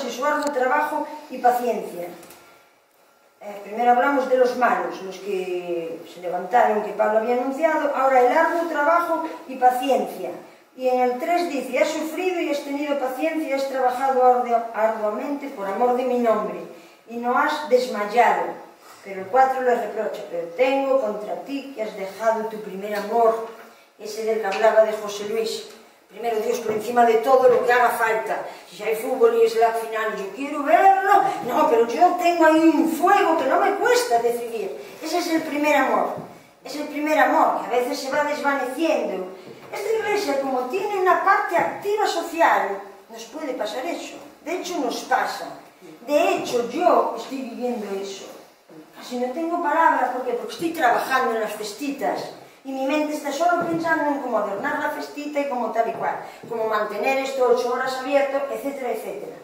y su arduo trabajo y paciencia. Primero hablamos de los malos, los que se levantaron, que Pablo había anunciado. Ahora el arduo trabajo y paciencia. Y en el 3 dice: has sufrido y has tenido paciencia, has trabajado arduamente por amor de mi nombre, y no has desmayado. Pero el 4 le reprocha: pero tengo contra ti que has dejado tu primer amor. Ese del que hablaba de José Luis. Primero Dios por encima de todo, lo que haga falta. Si hay fútbol y es la final, yo quiero verlo. No, pero yo tengo ahí un fuego que no me cuesta decidir. Ese es el primer amor. Es el primer amor, que a veces se va desvaneciendo. Esta iglesia, como tiene una parte activa social, nos puede pasar eso. De hecho, nos pasa. De hecho, yo estoy viviendo eso. Casi no tengo palabras, porque estoy trabajando en las festitas. Y mi mente está solo pensando en cómo adornar la festita y cómo tal y cual, cómo mantener esto 8 horas abierto, etcétera, etcétera.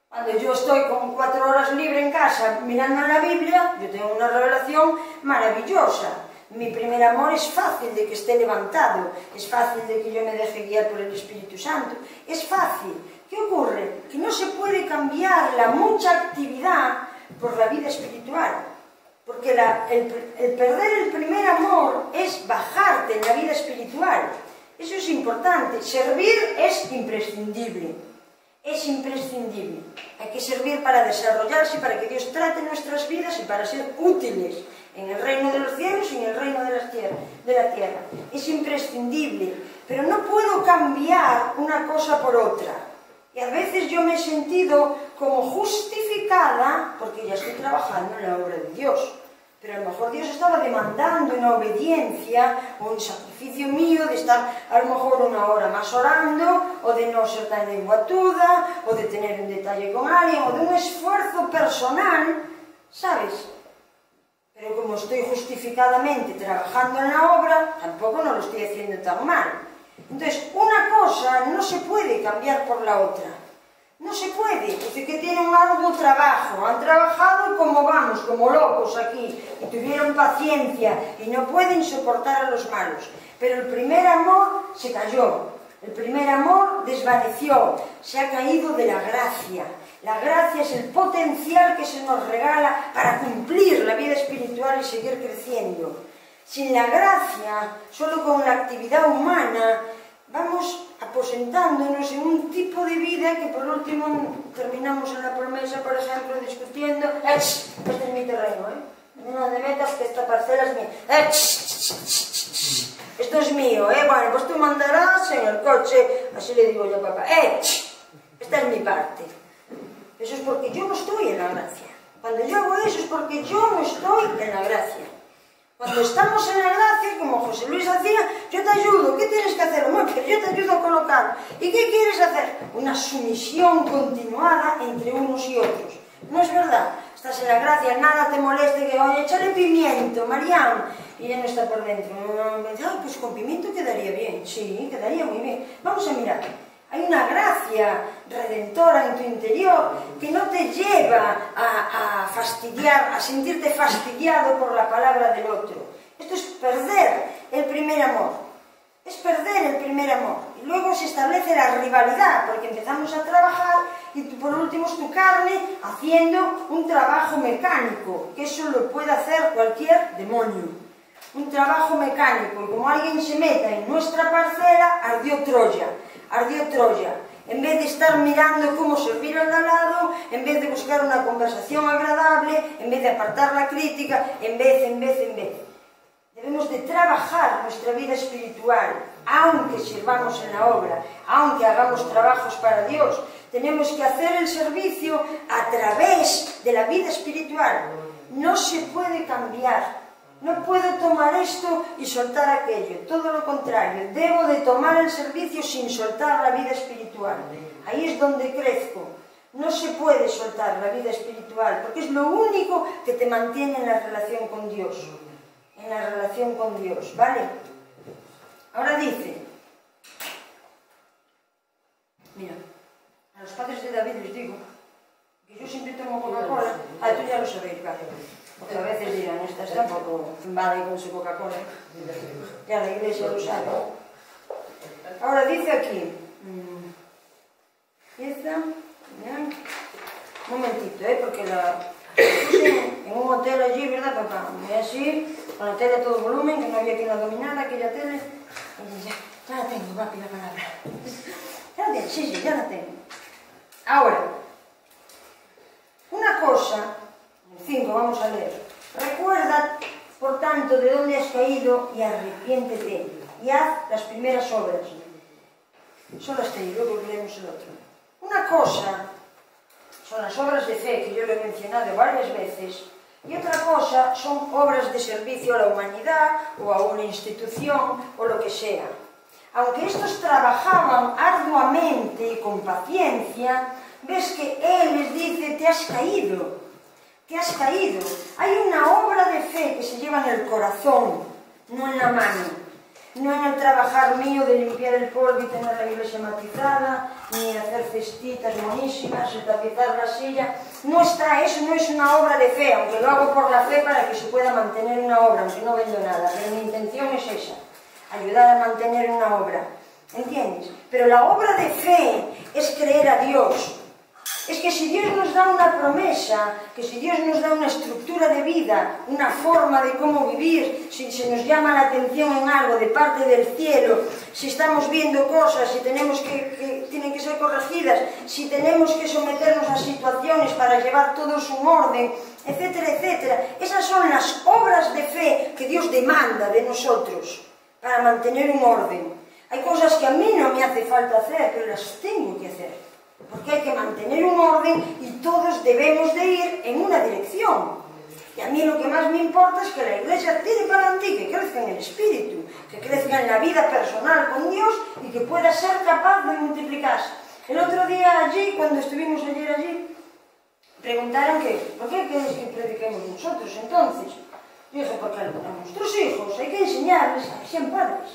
Cuando yo estoy con 4 horas libre en casa mirando en la Biblia, yo tengo una revelación maravillosa. Mi primer amor es fácil de que esté levantado, es fácil de que yo me deje guiar por el Espíritu Santo, es fácil. ¿Qué ocurre? Que no se puede cambiar la mucha actividad por la vida espiritual. Porque el perder el primer amor es bajarte en la vida espiritual. Eso es importante. Servir es imprescindible. Es imprescindible. Hay que servir para desarrollarse, para que Dios trate nuestras vidas y para ser útiles en el reino de los cielos y en el reino de la tierra. Es imprescindible. Pero no puedo cambiar una cosa por otra. Y a veces yo me he sentido como justificada porque ya estoy trabajando en la obra de Dios. Pero a lo mejor Dios estaba demandando una obediencia o un sacrificio mío de estar a lo mejor 1 hora más orando, o de no ser tan lenguatuda, o de tener un detalle con alguien, o de un esfuerzo personal, ¿sabes? Pero como estoy justificadamente trabajando en la obra, tampoco no lo estoy haciendo tan mal. Entonces, una cosa no se puede cambiar por la otra. No se puede. Dice que tienen un arduo trabajo. Han trabajado como vamos, como locos aquí. Y tuvieron paciencia. Y no pueden soportar a los malos. Pero el primer amor se cayó. El primer amor desvaneció. Se ha caído de la gracia. La gracia es el potencial que se nos regala para cumplir la vida espiritual y seguir creciendo. Sin la gracia, solo con la actividad humana, vamos aposentándonos en un tipo de vida que por último terminamos en la promesa, por ejemplo, discutiendo: este es mi terreno, no te metas que esta parcela es mía, esto es mío, bueno, pues tú mandarás en el coche, así le digo yo a papá, esta es mi parte. Eso es porque yo no estoy en la gracia. Cuando yo hago eso es porque yo no estoy en la gracia. Cuando estamos en la gracia, como José Luis hacía, yo te ayudo. ¿Qué tienes que hacer? Bueno, yo te ayudo a colocar. ¿Y qué quieres hacer? Una sumisión continuada entre unos y otros. No es verdad. Estás en la gracia, nada te moleste, que oye, échale pimiento, Mariam. Y ella no está por dentro. Pues con pimiento quedaría bien. Sí, quedaría muy bien. Vamos a mirar. Hay una gracia redentora en tu interior que no te lleva a fastidiar, a sentirte fastidiado por la palabra del otro. Esto es perder el primer amor. Es perder el primer amor. Y luego se establece la rivalidad, porque empezamos a trabajar y por último es tu carne haciendo un trabajo mecánico, que eso lo puede hacer cualquier demonio. Un trabajo mecánico. Y como alguien se meta en nuestra parcela, ardió Troya. Ardió Troya. En vez de estar mirando cómo servir al de al lado, en vez de buscar una conversación agradable, en vez de apartar la crítica, en vez. Debemos de trabajar nuestra vida espiritual, aunque sirvamos en la obra, aunque hagamos trabajos para Dios. Tenemos que hacer el servicio a través de la vida espiritual. No se puede cambiar. No puedo tomar esto y soltar aquello, todo lo contrario, debo de tomar el servicio sin soltar la vida espiritual. Ahí es donde crezco. No se puede soltar la vida espiritual, porque es lo único que te mantiene en la relación con Dios. En la relación con Dios, ¿vale? Ahora dice, mira, a los padres de David les digo que yo siempre tomo Coca-Cola. Tú ya lo sabéis, claro. Porque a veces dirán, esta está un poco zumbada y con su Coca-Cola. Ya la iglesia lo sabe. Ahora dice aquí, empieza, Un momentito, porque la puse en un hotel allí, ¿verdad, papá? Y así, con la tele a todo volumen, que no había quien la dominara, aquella tele. Y ya la tengo, papi, la palabra. Ya la tengo, sí, ya la tengo. Ahora, una cosa, en 5 vamos a leer. Recuerda, por tanto, de dónde has caído y arrepiéntete y haz las primeras obras. Solo hasta ahí, luego leemos el otro. Una cosa son las obras de fe, que yo lo he mencionado varias veces, y otra cosa son obras de servicio a la humanidad o a una institución o lo que sea. Aunque estos trabajaban arduamente y con paciencia, ves que Él les dice, te has caído, te has caído. Hay una obra de fe que se lleva en el corazón, no en la mano. No en el trabajar mío de limpiar el polvo y tener la iglesia matizada, ni hacer cestitas monísimas, y tapizar la silla. No está, eso no es una obra de fe, aunque lo hago por la fe para que se pueda mantener una obra, aunque no vendo nada. Pero mi intención es esa, ayudar a mantener una obra. ¿Entiendes? Pero la obra de fe es creer a Dios. Es que si Dios nos da una promesa, que si Dios nos da una estructura de vida, una forma de cómo vivir, si se nos llama la atención en algo de parte del cielo, si estamos viendo cosas, si tenemos que tienen que ser corregidas, si tenemos que someternos a situaciones para llevar todo su orden, etcétera, etcétera. Esas son las obras de fe que Dios demanda de nosotros para mantener un orden. Hay cosas que a mí no me hace falta hacer, pero las tengo que hacer. Porque hay que mantener un orden y todos debemos de ir en una dirección. Y a mí lo que más me importa es que la iglesia tire para adelante, que crezca en el espíritu, que crezca en la vida personal con Dios y que pueda ser capaz de multiplicarse. El otro día allí, cuando estuvimos ayer allí, preguntaron que, ¿por qué queréis que prediquemos nosotros entonces? Yo dije, porque a nuestros hijos hay que enseñarles a que sean padres.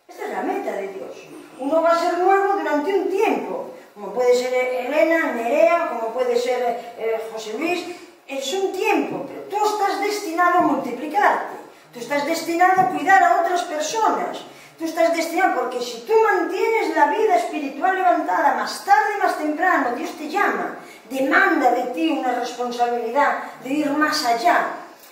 Esta es la meta de Dios. Uno va a ser nuevo durante un tiempo, como puede ser Elena, Nerea, como puede ser José Luis. Es un tiempo, pero tú estás destinado a multiplicarte. Tú estás destinado a cuidar a otras personas. Tú estás destinado, porque si tú mantienes la vida espiritual levantada, más tarde, más temprano, Dios te llama, demanda de ti una responsabilidad de ir más allá.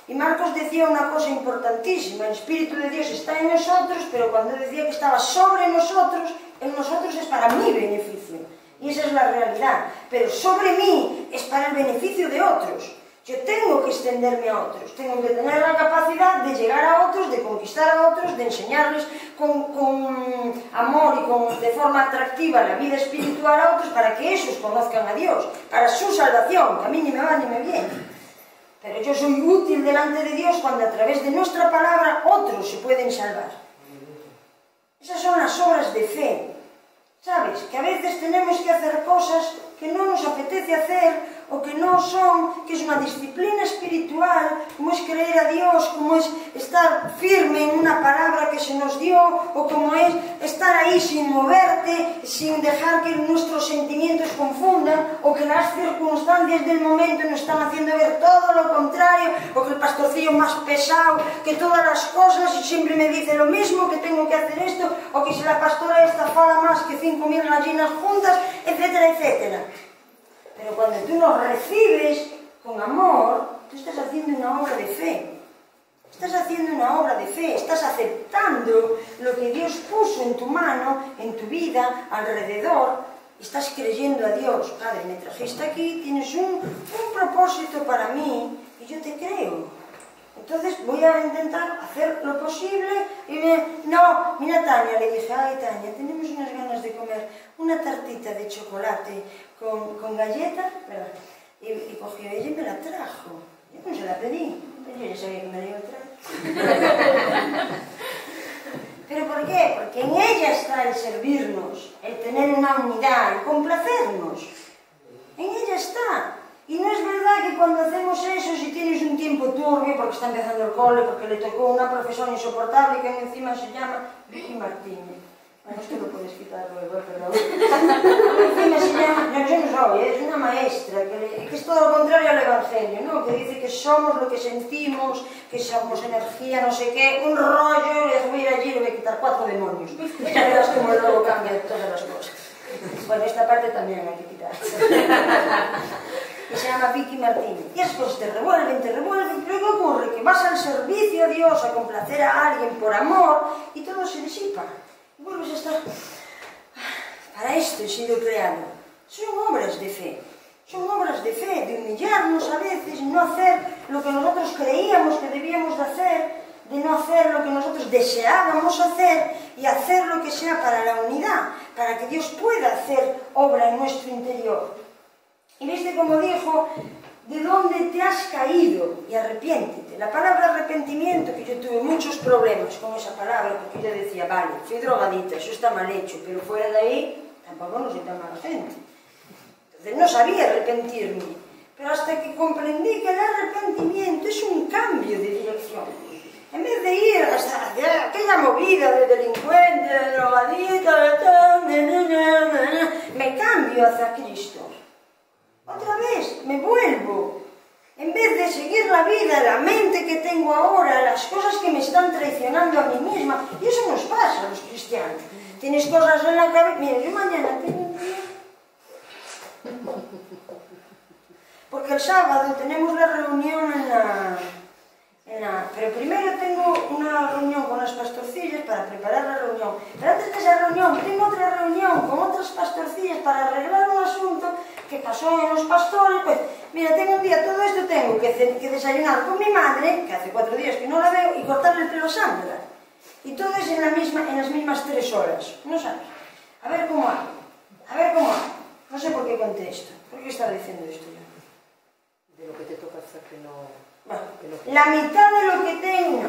Y Marcos decía una cosa importantísima: el Espíritu de Dios está en nosotros, pero cuando decía que estaba sobre nosotros, en nosotros es para mi beneficio. Y esa es la realidad. Pero sobre mí es para el beneficio de otros. Yo tengo que extenderme a otros, tengo que tener la capacidad de llegar a otros, de conquistar a otros, de enseñarles con amor y de forma atractiva la vida espiritual a otros, para que esos conozcan a Dios, para su salvación, que a mí ni me va ni me viene. Pero yo soy útil delante de Dios cuando a través de nuestra palabra otros se pueden salvar. Esas son las obras de fe. ¿Sabes? Que a veces tenemos que hacer cosas que no nos apetece hacer, o que no son, que es una disciplina espiritual, como es creer a Dios, como es estar firme en una palabra que se nos dio, o como es estar ahí sin moverte, sin dejar que nuestros sentimientos confundan, o que las circunstancias del momento nos están haciendo ver todo lo contrario, o que el pastorcillo más pesado, que todas las cosas y siempre me dice lo mismo, que tengo que hacer esto, o que si la pastora esta fala más que 5.000 gallinas juntas, etcétera, etcétera. Pero cuando tú nos recibes con amor, tú estás haciendo una obra de fe. Estás haciendo una obra de fe, estás aceptando lo que Dios puso en tu mano, en tu vida, alrededor. Estás creyendo a Dios. Padre, me trajiste aquí, tienes un propósito para mí y yo te creo. Entonces voy a intentar hacer lo posible y no, mira Tania, le dije, ay Tania, tenemos unas ganas de comer una tartita de chocolate con galletas, ¿verdad? Y cogió ella y me la trajo. Yo no se la pedí, yo ya sabía que me la iba a traer. ¿Pero por qué? Porque en ella está el servirnos, el tener una unidad, el complacernos. En ella está. Y no es verdad que cuando hacemos eso, si tienes un tiempo turbio, porque está empezando el cole, porque le tocó una profesora insoportable que encima se llama Vicky Martínez. Bueno, esto lo puedes quitar luego, perdón. Encima se llama, no, yo no soy, es una maestra, que es todo lo contrario al Evangelio, ¿no? Que dice que somos lo que sentimos, que somos energía, no sé qué, un rollo, les voy a ir allí y le voy a quitar 4 demonios. Ya verás cómo luego cambian todas las cosas. Bueno, esta parte también hay que quitar. llama Vicky Martínez. Y las cosas te revuelven, pero ¿qué ocurre? Que vas al servicio a Dios, a complacer a alguien por amor, y todo se disipa. Y vuelves a estar... Para esto he sido creado. Son obras de fe. Son obras de fe, de humillarnos a veces, no hacer lo que nosotros creíamos que debíamos de hacer, de no hacer lo que nosotros deseábamos hacer y hacer lo que sea para la unidad, para que Dios pueda hacer obra en nuestro interior. Y viste como dijo, ¿de dónde te has caído? Y arrepiéntete. La palabra arrepentimiento, que yo tuve muchos problemas con esa palabra, porque yo decía, vale, fui drogadita, eso está mal hecho, pero fuera de ahí, tampoco no soy tan mala gente. Entonces no sabía arrepentirme, pero hasta que comprendí que el arrepentimiento es un cambio de dirección. En vez de ir hasta aquella movida de delincuente, de drogadita, me cambio hacia Cristo. Otra vez, me vuelvo. En vez de seguir la vida, la mente que tengo ahora, las cosas que me están traicionando a mí misma, y eso nos pasa a los cristianos. Tienes cosas en la cabeza. Mira, yo mañana tengo un día. Porque el sábado tenemos la reunión pero primero tengo una reunión con las pastorcillas para preparar la reunión. Pero antes de esa reunión tengo otra reunión con otras pastorcillas para arreglar un asunto que pasó en los pastores. Pues mira, tengo un día, todo esto tengo que desayunar con mi madre, que hace 4 días que no la veo, y cortarle el pelo a Sandra. Y todo es en las mismas 3 horas. No sabes. A ver cómo hago. A ver cómo hago. No sé por qué conté esto. ¿Por qué estaba diciendo esto yo? De lo que te toca hacer que no... Bueno, la mitad de lo que tengo,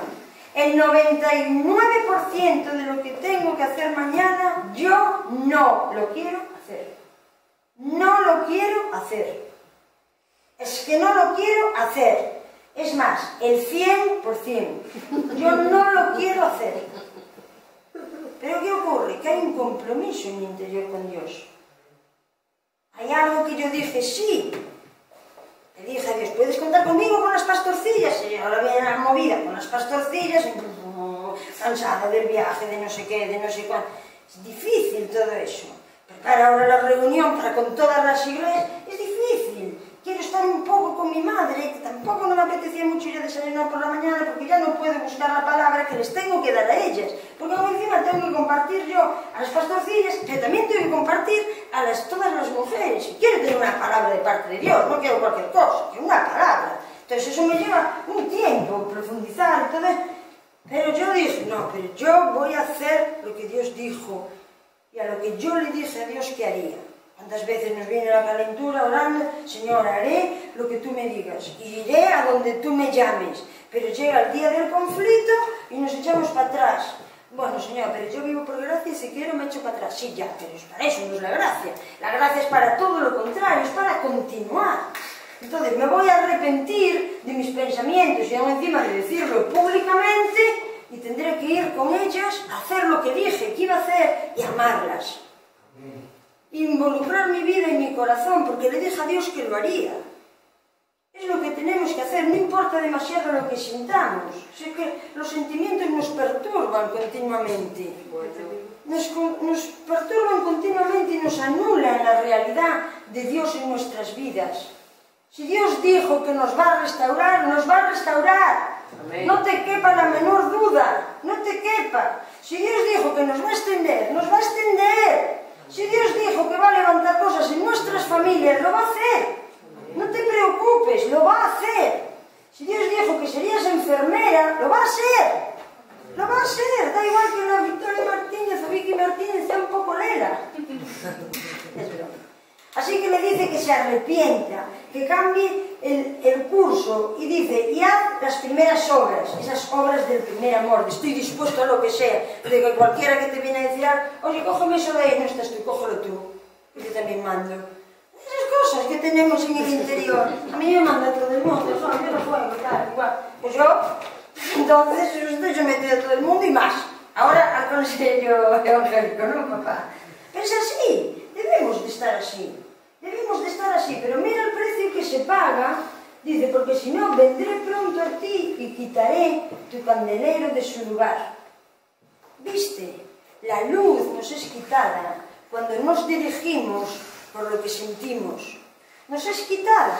el 99% de lo que tengo que hacer mañana, yo no lo quiero hacer. No lo quiero hacer. Es que no lo quiero hacer. Es más, el 100%. Yo no lo quiero hacer. Pero ¿qué ocurre? Que hay un compromiso en mi interior con Dios. Hay algo que yo dije, sí. Le dije a Dios, ¿puedes contar conmigo con las pastorcillas? Y ahora viene la movida con las pastorcillas, cansada del viaje, de no sé qué, de no sé cuánto. Es difícil todo eso. Preparar ahora la reunión para con todas las iglesias, es difícil. Quiero estar un poco con mi madre, que tampoco no me apetecía mucho ir a desayunar por la mañana, porque ya no puedo buscar la palabra que les tengo que dar a ellas. Porque aún encima tengo que compartir yo a las pastorcillas, pero también tengo que compartir a todas las mujeres. Y quiero tener una palabra de parte de Dios, no quiero cualquier cosa, quiero una palabra. Entonces eso me lleva un tiempo, profundizar, entonces... Pero yo dije, no, pero yo voy a hacer lo que Dios dijo y a lo que yo le dije a Dios que haría. ¿Cuántas veces nos viene la calentura orando? Señor, haré lo que tú me digas, iré a donde tú me llames. Pero llega el día del conflicto y nos echamos para atrás. Bueno, Señor, pero yo vivo por gracia y si quiero me echo para atrás. Sí, ya, pero es para eso no es la gracia. La gracia es para todo lo contrario, es para continuar. Entonces me voy a arrepentir de mis pensamientos y aún encima de decirlo públicamente y tendré que ir con ellas a hacer lo que dije que iba a hacer y amarlas. Involucrar mi vida y mi corazón, porque le dije a Dios que lo haría. Es lo que tenemos que hacer, no importa demasiado lo que sintamos. Sé que los sentimientos nos perturban continuamente. Nos perturban continuamente y nos anulan la realidad de Dios en nuestras vidas. Si Dios dijo que nos va a restaurar, nos va a restaurar. Amén. No te quepa la menor duda, no te quepa. Si Dios dijo que nos va a extender, nos va a extender. Si Dios dijo que va a levantar cosas en nuestras familias, lo va a hacer. No te preocupes, lo va a hacer. Si Dios dijo que serías enfermera, lo va a hacer. Lo va a hacer. Da igual que la Victoria Martínez o Vicky Martínez sea un poco lela. Es broma. Así que le dice que se arrepienta, que cambie el curso y dice, y haz las primeras obras, esas obras del primer amor, de estoy dispuesto a lo que sea, de que cualquiera que te viene a decir, oye, cógeme eso de ahí, no estás tú, cógelo tú, yo también mando. Esas cosas que tenemos en el interior, a mí me manda todo el mundo, yo no puedo, tal, igual. Pues yo, entonces, estoy sometido a todo el mundo y más. Ahora al consejo evangélico, ¿no, papá? Pero es así, debemos de estar así. Debemos de estar así, pero mira el precio que se paga. Dice, porque si no, vendré pronto a ti y quitaré tu candelero de su lugar. ¿Viste? La luz nos es quitada cuando nos dirigimos por lo que sentimos. Nos es quitada.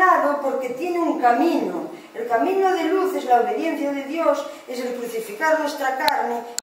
lado porque tiene un camino. El camino de luz es la obediencia de Dios, es el crucificar nuestra carne